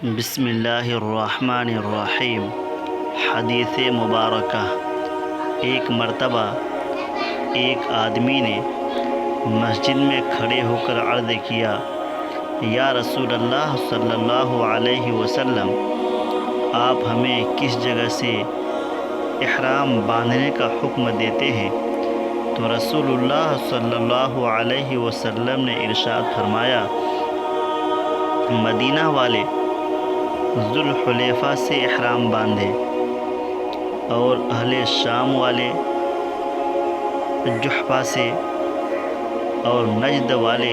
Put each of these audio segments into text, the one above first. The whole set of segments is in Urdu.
بسم اللہ الرحمن الرحیم۔ حدیث مبارکہ۔ ایک مرتبہ ایک آدمی نے مسجد میں کھڑے ہو کر عرض کیا، یا رسول اللہ صلی اللہ علیہ وسلم، آپ ہمیں کس جگہ سے احرام باندھنے کا حکم دیتے ہیں؟ تو رسول اللہ صلی اللہ علیہ وسلم نے ارشاد فرمایا، مدینہ والے ذوالحلیفہ سے احرام باندھے اور اہل شام والے جحفہ سے اور نجد والے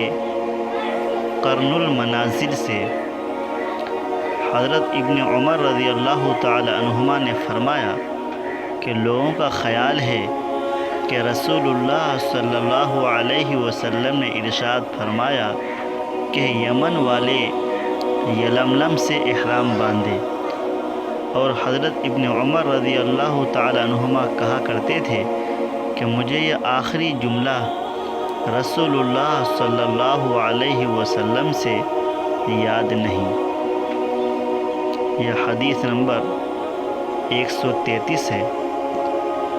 قرن المنازل سے۔ حضرت ابن عمر رضی اللہ تعالی عنہما نے فرمایا کہ لوگوں کا خیال ہے کہ رسول اللہ صلی اللہ علیہ وسلم نے ارشاد فرمایا کہ یمن والے یلملم سے احرام باندھے، اور حضرت ابن عمر رضی اللہ تعالی عنہما کہا کرتے تھے کہ مجھے یہ آخری جملہ رسول اللہ صلی اللہ علیہ وسلم سے یاد نہیں۔ یہ حدیث نمبر 133 ہے۔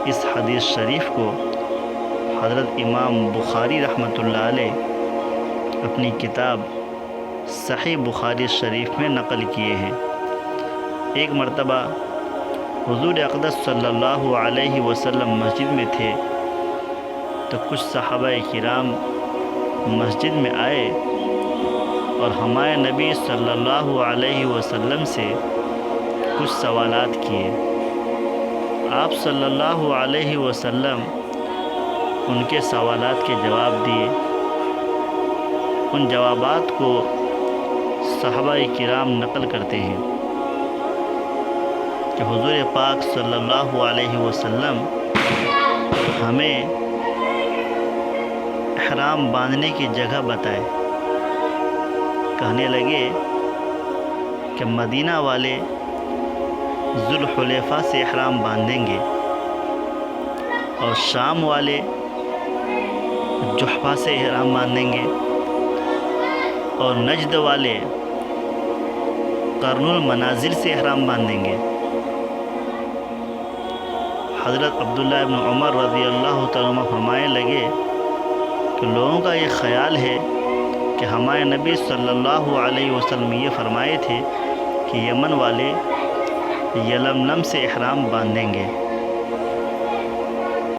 اس حدیث شریف کو حضرت امام بخاری رحمۃ اللہ علیہ اپنی کتاب صحیح بخاری شریف میں نقل کیے ہیں۔ ایک مرتبہ حضور اقدس صلی اللہ علیہ وسلم مسجد میں تھے تو کچھ صحابہ کرام مسجد میں آئے اور ہمارے نبی صلی اللہ علیہ وسلم سے کچھ سوالات کیے۔ آپ صلی اللہ علیہ وسلم ان کے سوالات کے جواب دیے۔ ان جوابات کو صحابہ کرام نقل کرتے ہیں کہ حضور پاک صلی اللہ علیہ وسلم ہمیں احرام باندھنے کی جگہ بتائے۔ کہنے لگے کہ مدینہ والے ذوالحلیفہ سے احرام باندھیں گے اور شام والے جحفہ سے احرام باندھیں گے اور نجد والے قرن المنازل سے احرام باندھیں گے۔ حضرت عبداللہ ابن عمر رضی اللہ تعالیٰ عنہ فرمانے لگے کہ لوگوں کا یہ خیال ہے کہ ہمارے نبی صلی اللہ علیہ وسلم یہ فرمائے تھے کہ یمن والے یلملم سے احرام باندھیں گے۔